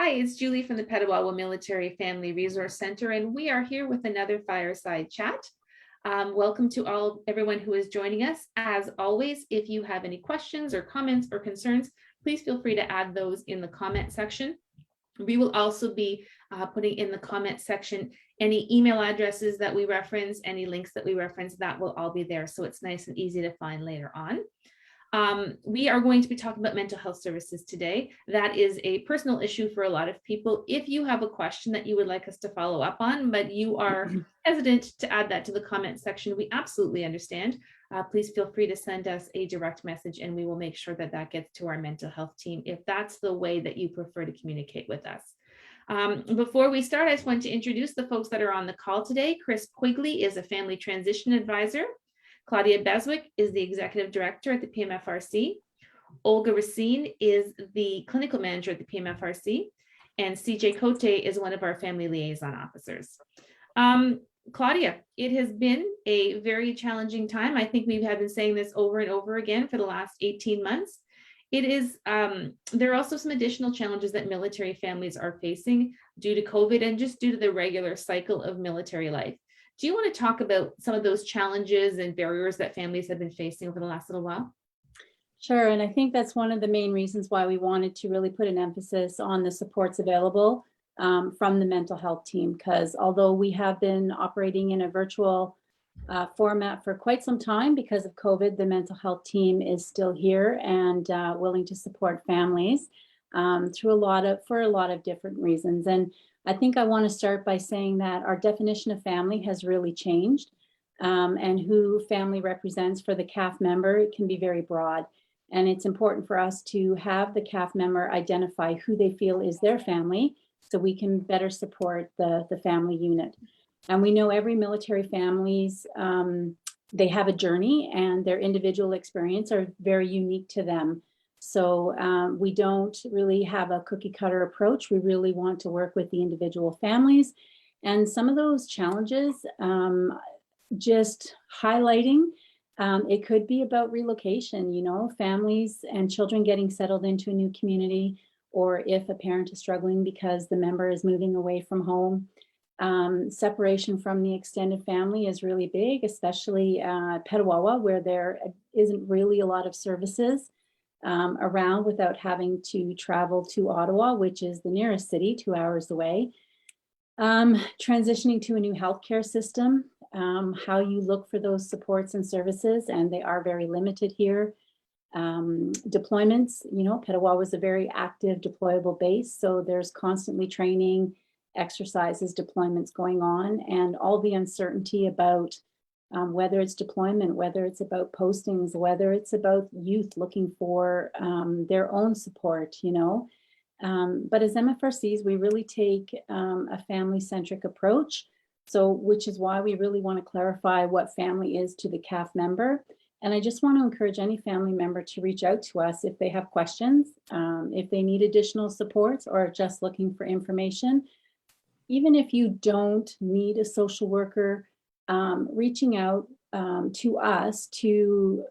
Hi, it's Julie from the Petawawa Military Family Resource Center, and we are here with another Fireside chat. Welcome to everyone who is joining us. As always, if you have any questions or comments or concerns, please feel free to add those in the comment section. We will also be putting in the comment section any email addresses that we reference, any links that we reference, that will all be there. So it's nice and easy to find later on. We are going to be talking about mental health services today. That is a personal issue for a lot of people. If you have a question that you would like us to follow up on, but you are hesitant to add that to the comment section, we absolutely understand. Please feel free to send us a direct message and we will make sure that that gets to our mental health team if that's the way that you prefer to communicate with us. Before we start, I just want to introduce the folks that are on the call today. Chris Quigley is a family transition advisor. Claudia Beswick is the executive director at the PMFRC. Olga Racine is the clinical manager at the PMFRC. And CJ Cote is one of our family liaison officers. Claudia, it has been a very challenging time. I think we have been saying this over and over again for the last 18 months. It is, there are also some additional challenges that military families are facing due to COVID and just due to the regular cycle of military life. Do you want to talk about some of those challenges and barriers that families have been facing over the last little while? Sure, and I think that's one of the main reasons why we wanted to really put an emphasis on the supports available from the mental health team, because although we have been operating in a virtual format for quite some time because of COVID, the mental health team is still here and willing to support families for a lot of different reasons. And I think I want to start by saying that our definition of family has really changed, and who family represents for the CAF member, it can be very broad. And it's important for us to have the CAF member identify who they feel is their family so we can better support the family unit. And we know every military families, they have a journey and their individual experience are very unique to them. So we don't really have a cookie cutter approach. We really want to work with the individual families. And some of those challenges, just highlighting, it could be about relocation, you know, families and children getting settled into a new community, or if a parent is struggling because the member is moving away from home. Separation from the extended family is really big, especially Petawawa, where there isn't really a lot of services around without having to travel to Ottawa, which is the nearest city, 2 hours away. Transitioning to a new healthcare system, how you look for those supports and services, and they are very limited here. Deployments, you know, Petawawa is a very active deployable base, so there's constantly training, exercises, deployments going on, and all the uncertainty about whether it's deployment, whether it's about postings, whether it's about youth looking for their own support, you know. But as MFRCs, we really take a family-centric approach. So, which is why we really want to clarify what family is to the CAF member. And I just want to encourage any family member to reach out to us if they have questions, if they need additional supports or just looking for information. Even if you don't need a social worker, reaching out to us to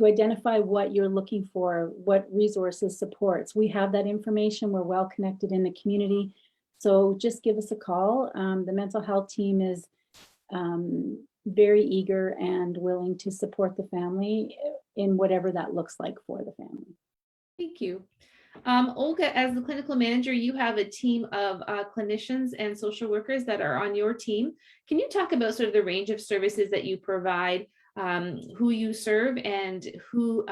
identify what you're looking for, what resources, supports. We have that information. We're well connected in the community. So just give us a call. The mental health team is very eager and willing to support the family in whatever that looks like for the family. Thank you. Olga, as the clinical manager, you have a team of clinicians and social workers that are on your team. Can you talk about sort of the range of services that you provide, who you serve, and who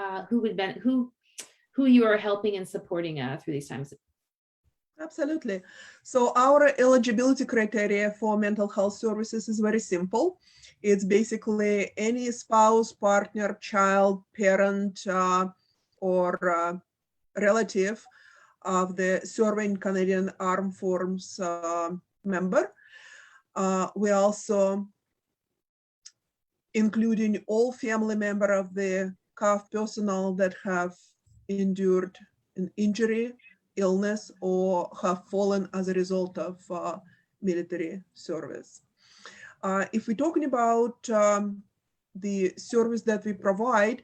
you are helping and supporting through these times? Absolutely. So our eligibility criteria for mental health services is very simple. It's basically any spouse, partner, child, parent, or relative of the serving Canadian Armed Forces member. We also including all family member of the CAF personnel that have endured an injury, illness, or have fallen as a result of military service. If we're talking about the service that we provide,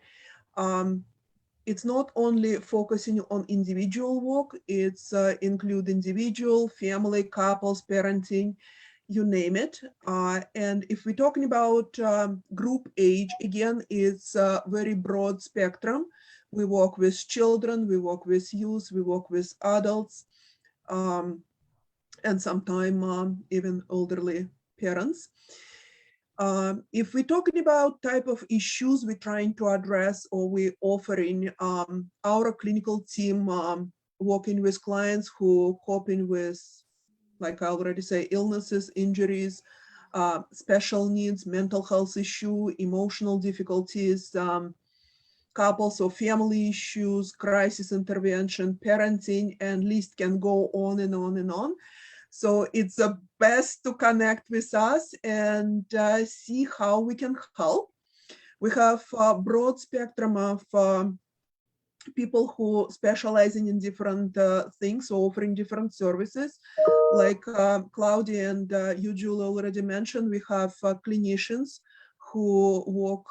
it's not only focusing on individual work, it's include individual, family, couples, parenting, you name it. And if we're talking about group age, again, it's a very broad spectrum. We work with children, we work with youth, we work with adults, and sometimes even elderly parents. If we're talking about type of issues we're trying to address or we're offering, our clinical team working with clients who coping with, like I already say, illnesses, injuries, special needs, mental health issue, emotional difficulties, couples or family issues, crisis intervention, parenting, and list can go on and on and on. So it's the best to connect with us and see how we can help. We have a broad spectrum of people who specializing in different things, offering different services. Like Claudia and you, Julie, already mentioned, we have clinicians who work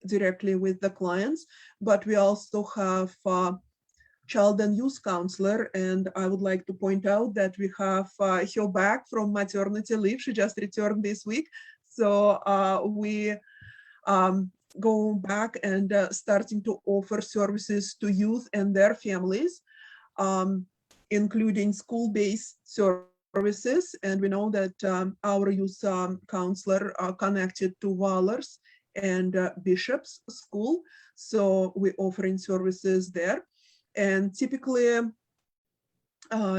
directly with the clients, but we also have child and youth counselor, and I would like to point out that we have her back from maternity leave. She just returned this week, so we go back and starting to offer services to youth and their families, including school-based services. And we know that our youth counselor are connected to Wallers and Bishop's School, so we're offering services there. And typically,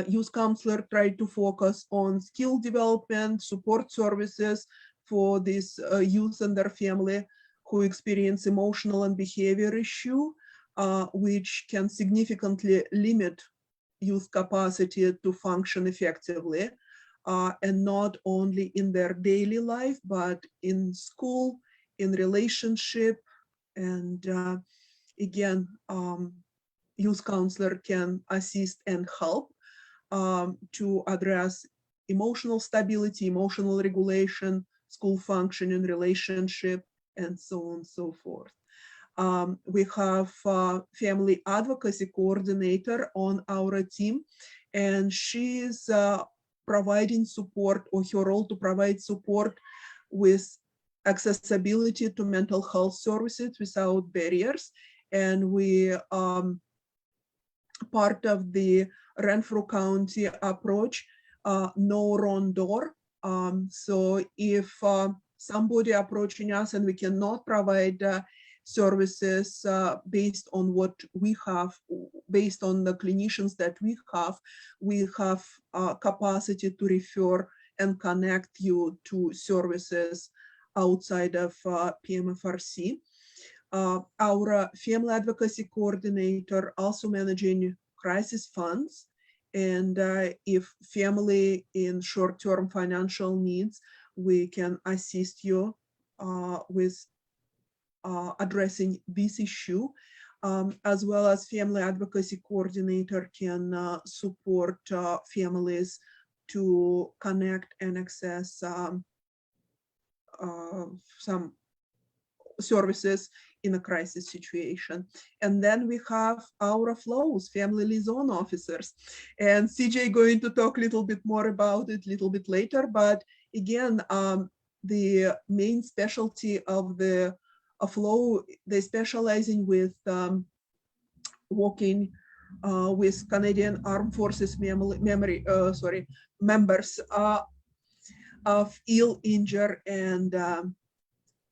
youth counselor try to focus on skill development, support services for these youth and their family who experience emotional and behavior issue, which can significantly limit youth capacity to function effectively, and not only in their daily life, but in school, in relationship, and again, youth counselor can assist and help to address emotional stability, emotional regulation, school functioning, relationship, and so on and so forth. We have family advocacy coordinator on our team, and she is providing support, or her role to provide support with accessibility to mental health services without barriers. And we part of the Renfrew County approach, no wrong door. So if somebody approaching us and we cannot provide services based on what we have, based on the clinicians that we have capacity to refer and connect you to services outside of PMFRC. Our family advocacy coordinator also managing crisis funds, and if family in short-term financial needs, we can assist you with addressing this issue, as well as family advocacy coordinator can support families to connect and access some services in a crisis situation. And then we have our flows, family liaison officers. And CJ going to talk a little bit more about it a little bit later, but again, the main specialty of the flow, they specializing with working with Canadian Armed Forces members of ill, injured, and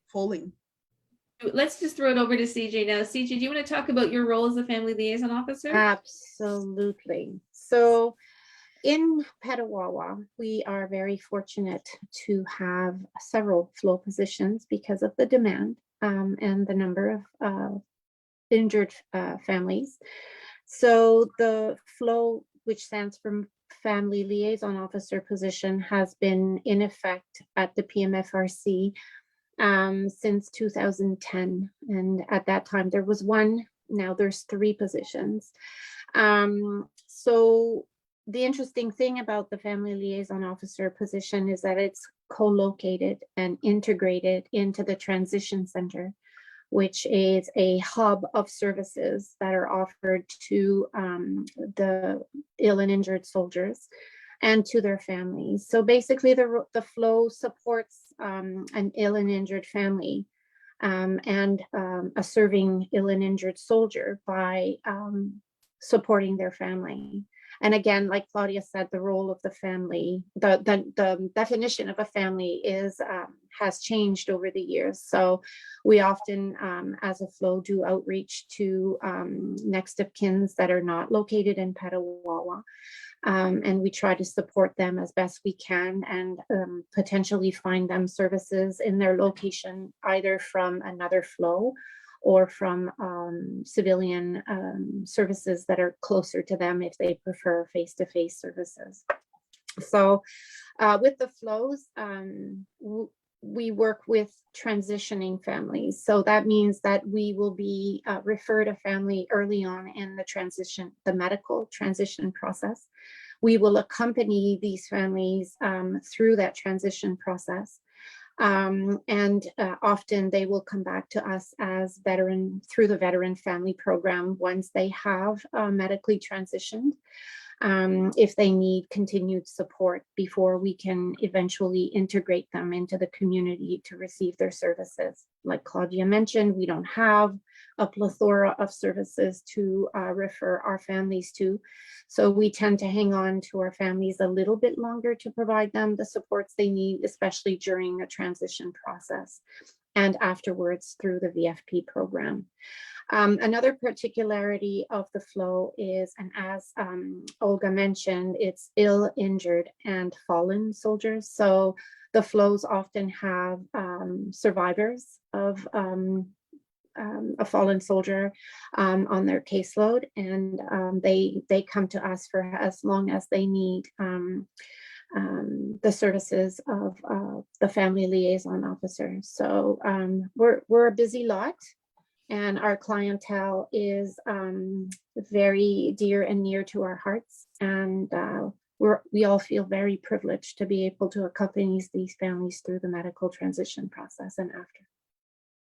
falling. Let's just throw it over to CJ now. CJ, do you want to talk about your role as a family liaison officer? Absolutely. So in Petawawa, we are very fortunate to have several flow positions because of the demand and the number of injured families. So the flow, which stands for Family Liaison Officer position, has been in effect at the PMFRC since 2010. And at that time, there was one, now there's 3 positions. So the interesting thing about the Family Liaison Officer position is that it's co-located and integrated into the transition center which is a hub of services that are offered to the ill and injured soldiers and to their families. So basically the flow supports an ill and injured family and a serving ill and injured soldier by supporting their family. And again, like Claudia said, the role of the family, the definition of a family is has changed over the years. So we often, as a flow, do outreach to next of kins that are not located in Petawawa. And we try to support them as best we can and potentially find them services in their location, either from another flow or from civilian services that are closer to them if they prefer face-to-face services. So with the flows, we work with transitioning families. So that means that we will be referred a family early on in the transition, the medical transition process. We will accompany these families through that transition process. And often they will come back to us as through the veteran family program once they have medically transitioned, if they need continued support before we can eventually integrate them into the community to receive their services. Like Claudia mentioned, we don't have a plethora of services to refer our families to. So we tend to hang on to our families a little bit longer to provide them the supports they need, especially during the transition process and afterwards through the VFP program. Another particularity of the flow is, and as Olga mentioned, it's ill, injured, and fallen soldiers. So the flows often have survivors of a fallen soldier on their caseload, and they come to us for as long as they need the services of the family liaison officer. So we're a busy lot, and our clientele is very dear and near to our hearts, and we all feel very privileged to be able to accompany these families through the medical transition process and after.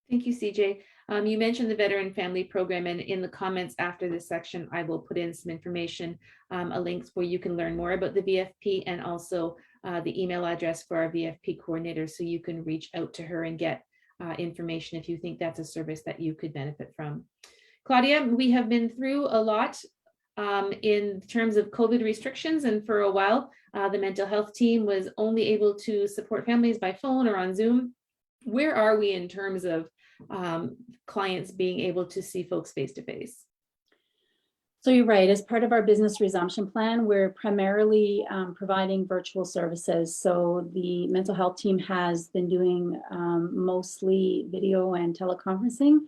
Thank you, CJ. You mentioned the Veteran Family Program, and in the comments after this section, I will put in some information, a link where you can learn more about the VFP, and also the email address for our VFP coordinator, so you can reach out to her and get information if you think that's a service that you could benefit from. Claudia, we have been through a lot in terms of COVID restrictions, and for a while, the mental health team was only able to support families by phone or on Zoom. Where are we in terms of clients being able to see folks face to face? So you're right. As part of our business resumption plan, we're primarily providing virtual services. So the mental health team has been doing mostly video and teleconferencing,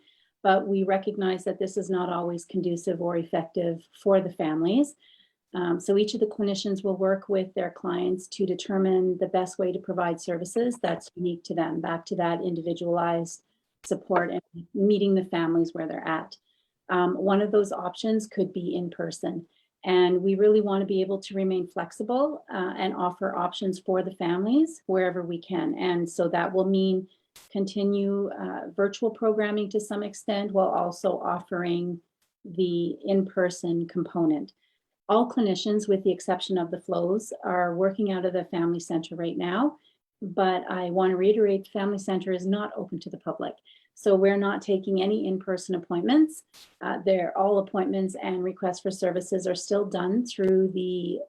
but we recognize that this is not always conducive or effective for the families. So each of the clinicians will work with their clients to determine the best way to provide services that's unique to them, back to that individualized support and meeting the families where they're at. One of those options could be in person. And we really want to be able to remain flexible and offer options for the families wherever we can. And so that will mean continue virtual programming to some extent, while also offering the in-person component. All clinicians, with the exception of the flows, are working out of the family center right now. But I want to reiterate, the family center is not open to the public. So we're not taking any in-person appointments. All appointments and requests for services are still done through the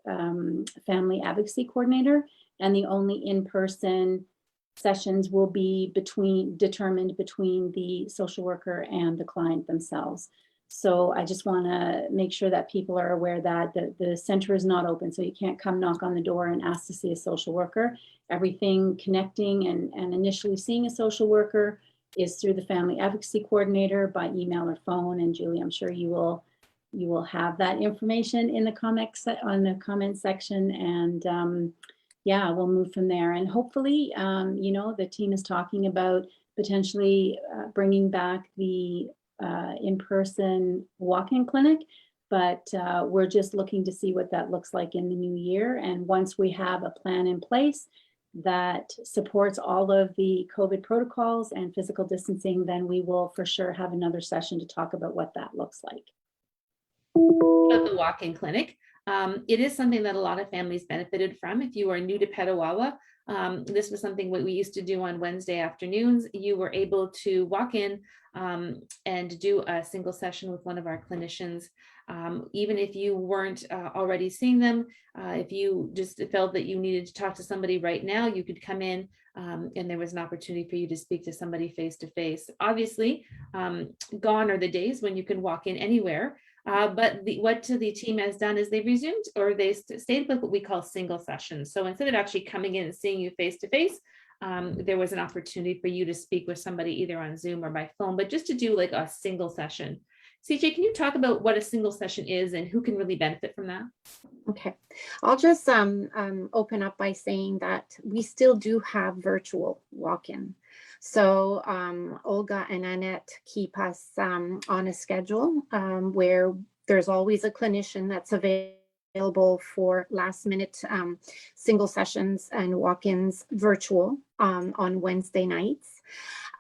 family advocacy coordinator, and the only in-person sessions will be determined between the social worker and the client themselves. So I just want to make sure that people are aware that the center is not open. So you can't come knock on the door and ask to see a social worker. Everything connecting and initially seeing a social worker is through the family advocacy coordinator by email or phone. And Julie, I'm sure you will have that information in the comment section. And yeah, we'll move from there. And hopefully, the team is talking about potentially bringing back the in-person walk-in clinic, but we're just looking to see what that looks like in the new year. And once we have a plan in place, that supports all of the COVID protocols and physical distancing, then we will for sure have another session to talk about what that looks like. About the walk-in clinic. It is something that a lot of families benefited from. If you are new to Petawawa, this was something we used to do on Wednesday afternoons. You were able to walk in and do a single session with one of our clinicians. Even if you weren't already seeing them, if you just felt that you needed to talk to somebody right now, you could come in and there was an opportunity for you to speak to somebody face to face. Obviously, gone are the days when you can walk in anywhere. But what the team has done is they resumed, or they stayed with what we call single sessions. So instead of actually coming in and seeing you face to face, there was an opportunity for you to speak with somebody either on Zoom or by phone, but just to do like a single session. CJ, can you talk about what a single session is and who can really benefit from that? Okay, I'll just open up by saying that we still do have virtual walk-in. So Olga and Annette keep us on a schedule where there's always a clinician that's available for last minute single sessions and walk-ins virtual on Wednesday nights.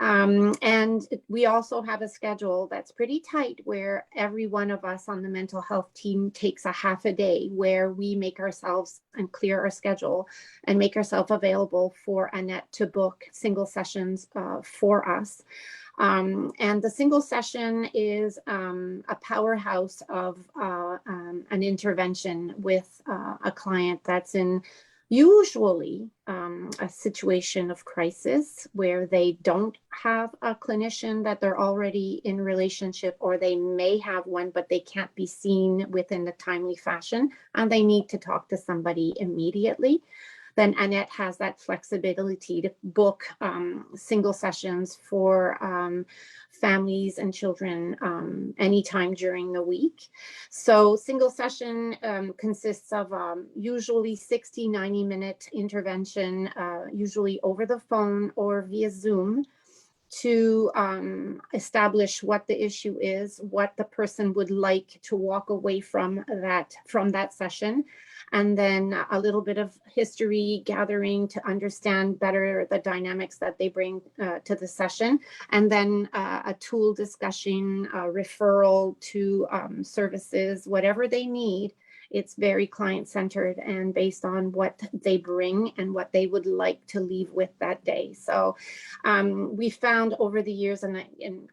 And we also have a schedule that's pretty tight where every one of us on the mental health team takes a half a day where we make ourselves and clear our schedule and make ourselves available for Annette to book single sessions for us. And the single session is a powerhouse of an intervention with a client that's in usually a situation of crisis where they don't have a clinician that they're already in relationship, or they may have one, but they can't be seen within a timely fashion, and they need to talk to somebody immediately. Then Annette has that flexibility to book single sessions for families and children anytime during the week. So single session consists of usually 60, 90-minute intervention, usually over the phone or via Zoom, to establish what the issue is, what the person would like to walk away from that session, and then a little bit of history gathering to understand better the dynamics that they bring to the session, and then a tool discussion, a referral to services, whatever they need. It's very client-centered and based on what they bring and what they would like to leave with that day. So we found over the years, and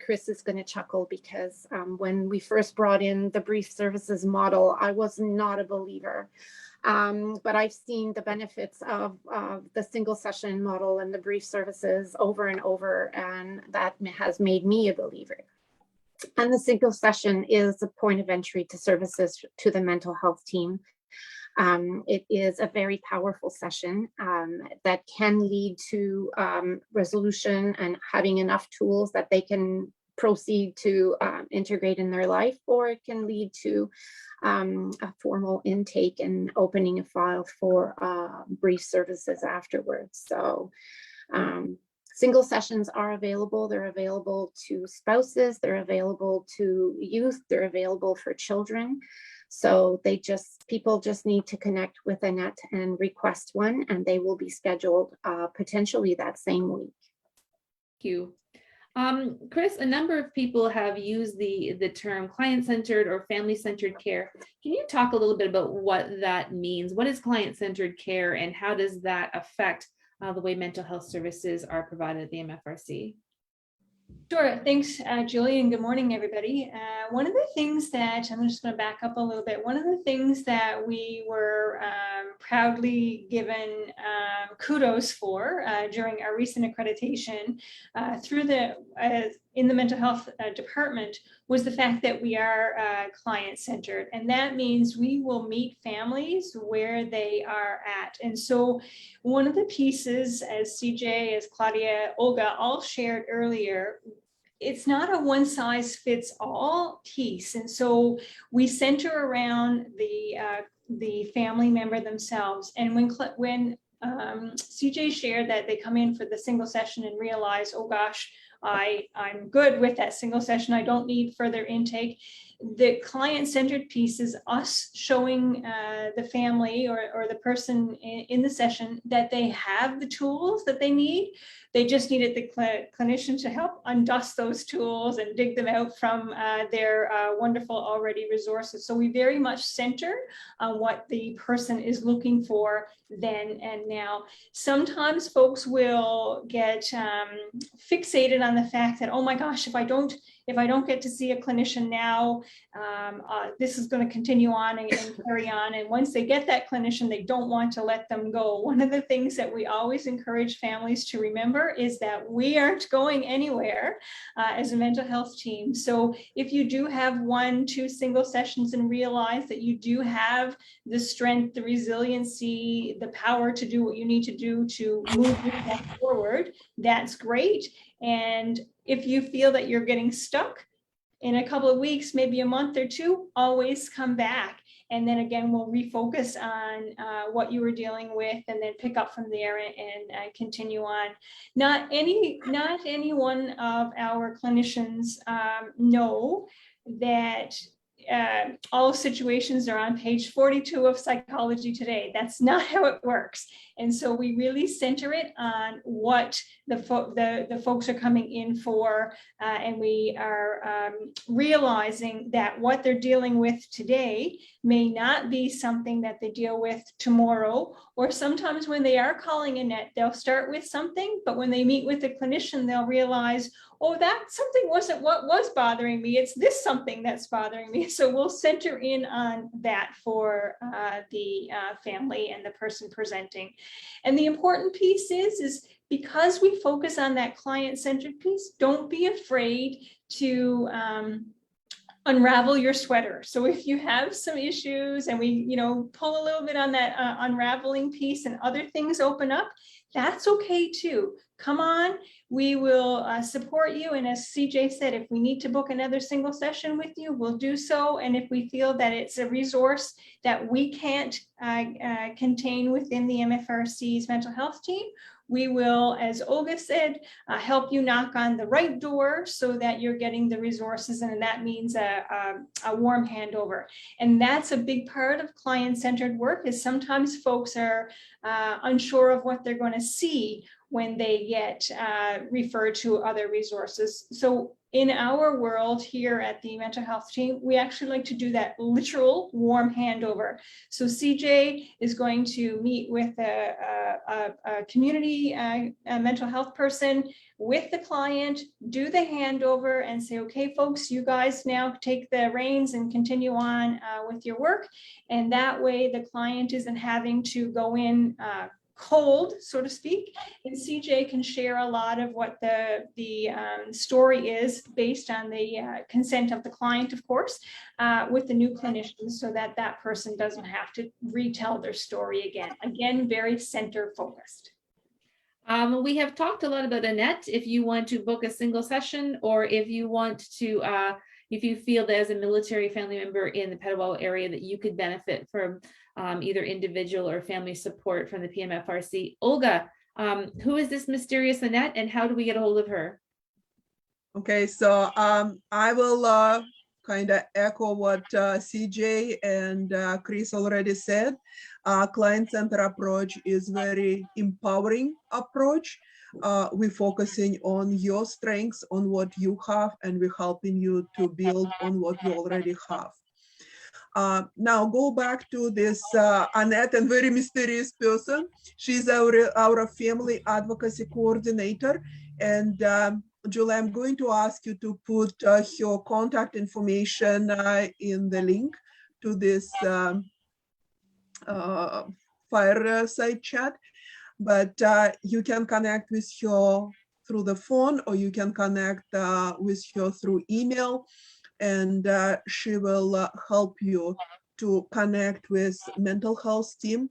Chris is going to chuckle because when we first brought in the brief services model, I was not a believer. But I've seen the benefits of the single session model and the brief services over and over, and that has made me a believer. And the single session is a point of entry to services to the mental health team. It is a very powerful session that can lead to resolution and having enough tools that they can proceed to integrate in their life, or it can lead to a formal intake and opening a file for brief services afterwards. So single sessions are available. They're available to spouses, they're available to youth, they're available for children. So people just need to connect with Annette and request one, and they will be scheduled potentially that same week. Thank you. Chris, a number of people have used the term client-centered or family-centered care. Can you talk a little bit about what that means? What is client-centered care, and how does that affect the way mental health services are provided at the MFRC? Sure. Thanks, Julie, and good morning, everybody. One of the things that, I'm just going to back up a little bit. One of the things that we were proudly given kudos for during our recent accreditation in the mental health department was the fact that we are client-centered. And that means we will meet families where they are at. And so one of the pieces, as CJ, as Claudia, Olga all shared earlier, it's not a one-size-fits-all piece. And so we center around the family member themselves. And when CJ shared that they come in for the single session and realize, oh gosh, I'm good with that single session, I don't need further intake, the client-centered piece is us showing the family or the person in the session that they have the tools that they need. They just needed the clinician to help undust those tools and dig them out from their wonderful already resources. So we very much center on what the person is looking for then and now. Sometimes folks will get fixated on the fact that, oh my gosh, if I don't get to see a clinician now, this is going to continue on and carry on. And once they get that clinician, they don't want to let them go. One of the things that we always encourage families to remember is that we aren't going anywhere as a mental health team. So if you do have 1-2 single sessions and realize that you do have the strength, the resiliency, the power to do what you need to do to move yourself forward, that's great. And if you feel that you're getting stuck in a couple of weeks, maybe a month or 2, always come back. And then again, we'll refocus on what you were dealing with and then pick up from there and continue on. Not any one of our clinicians know that all situations are on page 42 of Psychology Today. That's not how it works. And so we really center it on what the folks are coming in for, and we are realizing that what they're dealing with today may not be something that they deal with tomorrow, or sometimes when they are calling in, they'll start with something, but when they meet with a clinician, they'll realize, oh, that something wasn't what was bothering me. It's this something that's bothering me. So we'll center in on that for the family and the person presenting. And the important piece is because we focus on that client-centered piece, don't be afraid to unravel your sweater. So if you have some issues and we, pull a little bit on that unraveling piece and other things open up, that's okay too. Come on, we will support you. And as CJ said, if we need to book another single session with you, we'll do so. And if we feel that it's a resource that we can't contain within the MFRC's mental health team, we will, as Olga said, help you knock on the right door so that you're getting the resources, and that means a warm handover. And that's a big part of client-centered work, is sometimes folks are unsure of what they're going to see when they get referred to other resources. So in our world here at the mental health team, we actually like to do that literal warm handover. So CJ is going to meet with a community mental health person with the client, do the handover and say, okay, folks, you guys now take the reins and continue on with your work. And that way the client isn't having to go in cold, so to speak, and CJ can share a lot of what the story is based on the consent of the client, of course, with the new clinicians, so that that person doesn't have to retell their story again. Again, very center focused. We have talked a lot about Annette. If you want to book a single session, or if you want to, if you feel that as a military family member in the Petawawa area that you could benefit from either individual or family support from the PMFRC. Olga, who is this mysterious Annette and how do we get a hold of her? Okay, so I will kind of echo what CJ and Chris already said. Client-centered approach is very empowering approach. We're focusing on your strengths, on what you have, and we're helping you to build on what you already have. Now go back to this Annette and very mysterious person. She's our family advocacy coordinator. And Julie, I'm going to ask you to put her contact information in the link to this Fireside chat. But you can connect with her through the phone, or you can connect with her through email. And she will help you to connect with mental health team.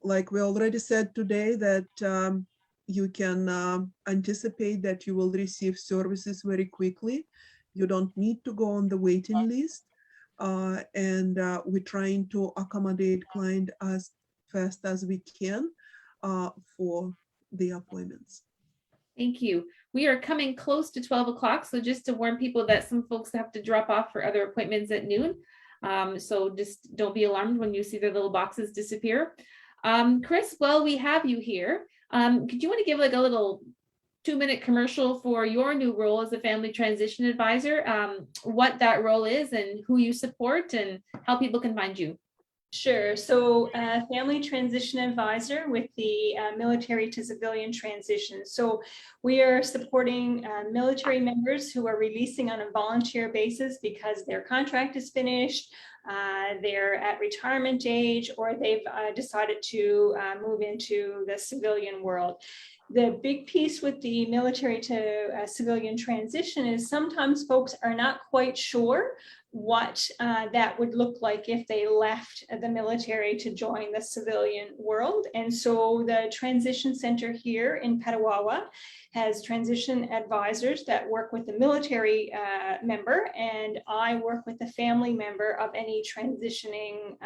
Like we already said today, that you can anticipate that you will receive services very quickly. You don't need to go on the waiting list. And we're trying to accommodate client as fast as we can for the appointments. Thank you. We are coming close to 12 o'clock. So just to warn people that some folks have to drop off for other appointments at noon. So just don't be alarmed when you see their little boxes disappear. Chris, while we have you here, could you want to give like a little 2-minute commercial for your new role as a family transition advisor, what that role is and who you support and how people can find you? Sure. So family transition advisor with the military to civilian transition. So we are supporting military members who are releasing on a volunteer basis because their contract is finished, they're at retirement age, or they've decided to move into the civilian world. The big piece with the military to civilian transition is sometimes folks are not quite sure what that would look like if they left the military to join the civilian world. And so the transition center here in Petawawa has transition advisors that work with the military member, and I work with the family member of any transitioning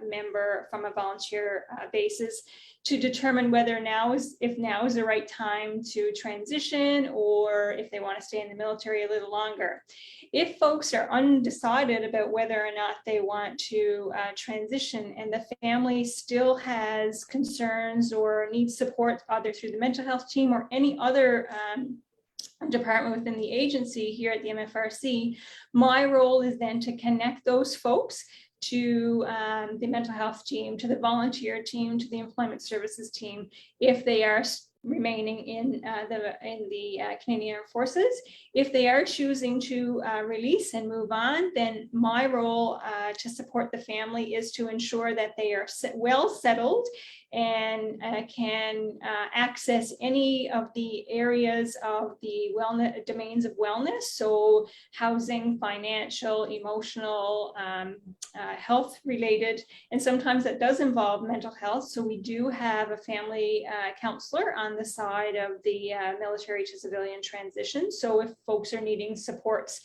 member from a volunteer basis to determine whether now is the right time to transition, or if they want to stay in the military a little longer. If folks are undecided about whether or not they want to transition, and the family still has concerns or needs support either through the mental health team or any other department within the agency here at the MFRC, my role is then to connect those folks to the mental health team, to the volunteer team, to the employment services team, if they are remaining in the Canadian Armed Forces. If they are choosing to release and move on, then my role to support the family is to ensure that they are well settled and can access any of the areas of the wellness domains of wellness. So housing, financial, emotional, health related, and sometimes that does involve mental health. So we do have a family counselor on the side of the military to civilian transition. So if folks are needing supports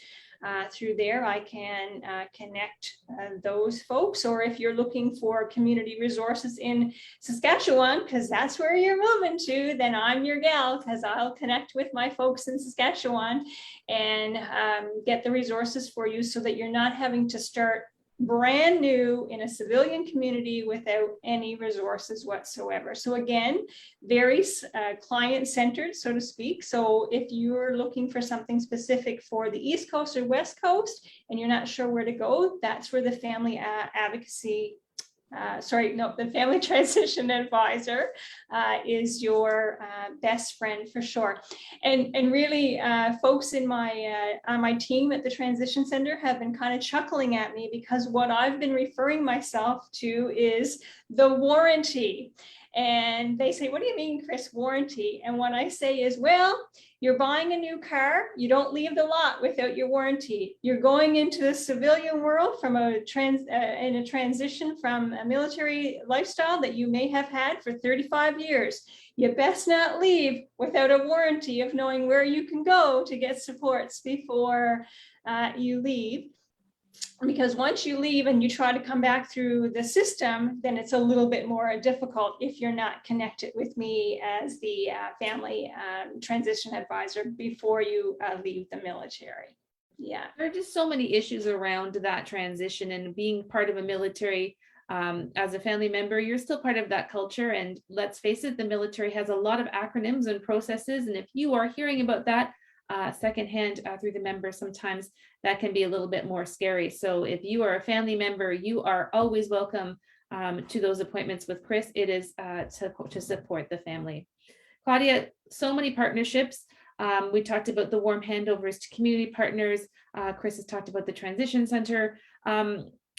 through there, I can connect those folks. Or if you're looking for community resources in Saskatchewan, because that's where you're moving to, then I'm your gal, because I'll connect with my folks in Saskatchewan and get the resources for you so that you're not having to start brand new in a civilian community without any resources whatsoever. So again, very client-centered, so to speak. So if you're looking for something specific for the East Coast or West Coast and you're not sure where to go, that's where the family advocacy the family transition advisor is your best friend for sure. And really, folks in my on my team at the transition center have been kind of chuckling at me because what I've been referring myself to is the warranty. And they say, what do you mean, Chris, warranty? And what I say is, well, you're buying a new car, you don't leave the lot without your warranty. You're going into the civilian world from in a transition from a military lifestyle that you may have had for 35 years. You best not leave without a warranty of knowing where you can go to get supports before you leave. Because once you leave and you try to come back through the system, then it's a little bit more difficult if you're not connected with me as the family transition advisor before you leave the military. Yeah. There are just so many issues around that transition, and being part of a military as a family member, you're still part of that culture. And let's face it, the military has a lot of acronyms and processes. And if you are hearing about that secondhand through the members, sometimes that can be a little bit more scary. So if you are a family member, you are always welcome to those appointments with Chris. It is to support the family. Claudia, so many partnerships. We talked about the warm handovers to community partners. Chris has talked about the transition center.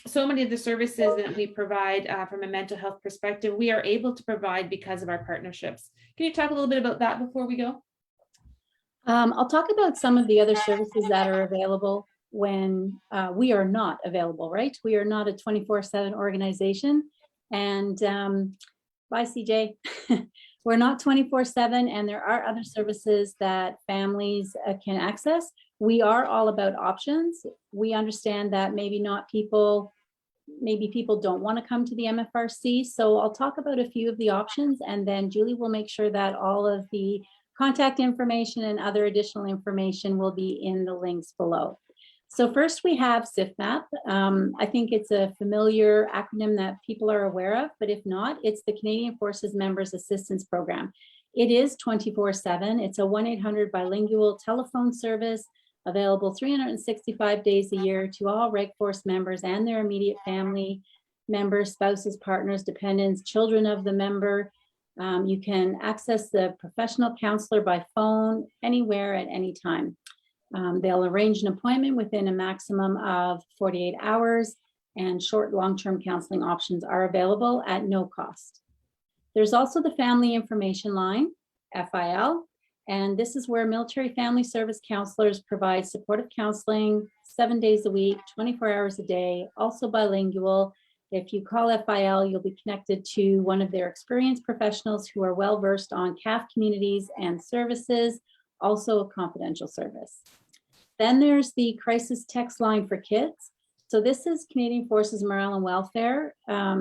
So many of the services that we provide from a mental health perspective, we are able to provide because of our partnerships. Can you talk a little bit about that before we go? I'll talk about some of the other services that are available when we are not available, right? We are not a 24/7 organization. And bye, CJ. We're not 24/7, and there are other services that families can access. We are all about options. We understand that maybe people don't want to come to the MFRC. So I'll talk about a few of the options, and then Julie will make sure that all of the Contact information and other additional information will be in the links below. So first we have CIFMAP. I think it's a familiar acronym that people are aware of, but if not, it's the Canadian Forces Members Assistance Program. It is 24/7. It's a 1-800 bilingual telephone service available 365 days a year to all Reg Force members and their immediate family members, spouses, partners, dependents, children of the member. You can access the professional counselor by phone anywhere at any time. They'll arrange an appointment within a maximum of 48 hours, and short long-term counseling options are available at no cost. There's also the Family Information Line, FIL, and this is where military family service counselors provide supportive counseling 7 days a week, 24 hours a day, also bilingual. If you call FIL, you'll be connected to one of their experienced professionals who are well-versed on CAF communities and services, also a confidential service. Then there's the crisis text line for kids. So this is Canadian Forces Morale and Welfare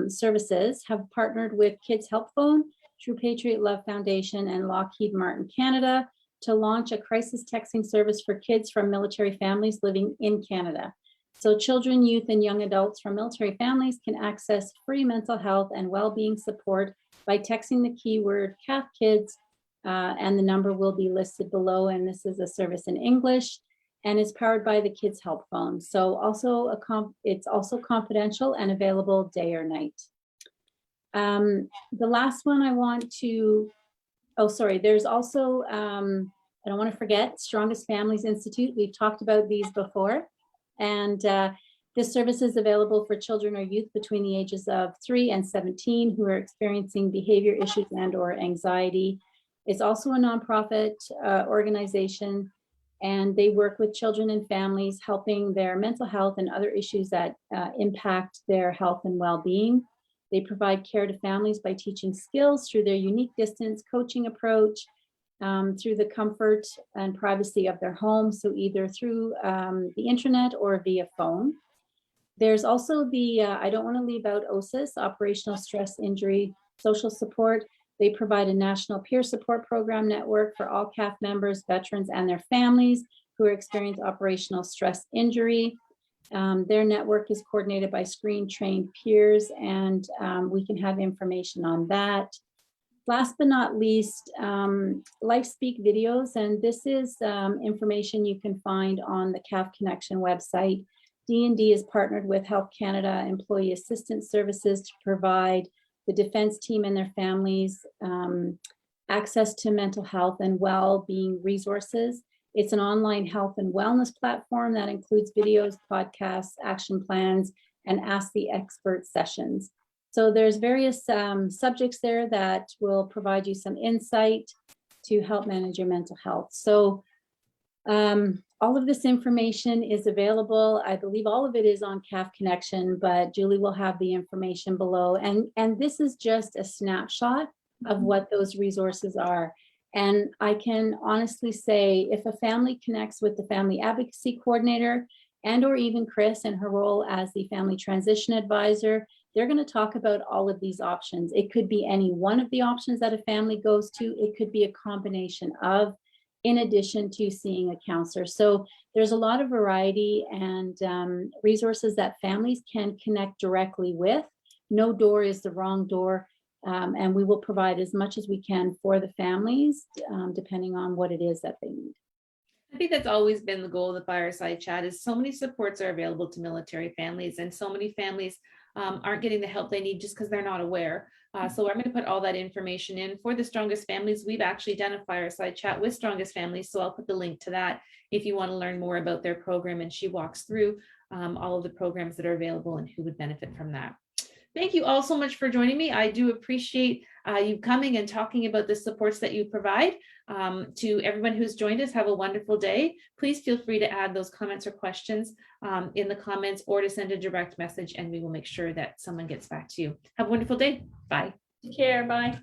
Services have partnered with Kids Help Phone, True Patriot Love Foundation, and Lockheed Martin Canada to launch a crisis texting service for kids from military families living in Canada. So children, youth, and young adults from military families can access free mental health and well-being support by texting the keyword CAF Kids, and the number will be listed below. And this is a service in English and is powered by the Kids Help Phone. So also it's also confidential and available day or night. The last one I want to, there's also, I don't want to forget, Strongest Families Institute. We've talked about these before. And this service is available for children or youth between the ages of 3 and 17 who are experiencing behavior issues and or anxiety. It's also a nonprofit organization, and they work with children and families, helping their mental health and other issues that impact their health and well-being. They provide care to families by teaching skills through their unique distance coaching approach, through the comfort and privacy of their home, so either through the internet or via phone. There's also the, I don't want to leave out OSIS, Operational Stress Injury Social Support. They provide a national peer support program network for all CAF members, veterans, and their families who experience operational stress injury. Their network is coordinated by screen-trained peers, and we can have information on that. Last but not least, LifeSpeak videos, and this is information you can find on the CAF Connection website. D&D is partnered with Health Canada Employee Assistance Services to provide the defense team and their families access to mental health and well-being resources. It's an online health and wellness platform that includes videos, podcasts, action plans, and Ask the Expert sessions. So there's various subjects there that will provide you some insight to help manage your mental health. So all of this information is available. I believe all of it is on CAF Connection, but Julie will have the information below. And this is just a snapshot of what those resources are. And I can honestly say, if a family connects with the Family Advocacy Coordinator and or even Chris in her role as the Family Transition Advisor, they're going to talk about all of these options. It could be any one of the options that a family goes to. It could be a combination of, in addition to seeing a counselor. So there's a lot of variety and resources that families can connect directly with. No door is the wrong door. And we will provide as much as we can for the families, depending on what it is that they need. I think that's always been the goal of the Fireside Chat, is so many supports are available to military families, and so many families aren't getting the help they need just because they're not aware. So I'm going to put all that information in for the Strongest Families. We've actually done a Fireside Chat with Strongest Families, so I'll put the link to that if you want to learn more about their program, and she walks through all of the programs that are available and who would benefit from that. Thank you all so much for joining me. I do appreciate you coming and talking about the supports that you provide. To everyone who's joined us, have a wonderful day. Please feel free to add those comments or questions in the comments, or to send a direct message, and we will make sure that someone gets back to you. Have a wonderful day. Bye. Take care. Bye.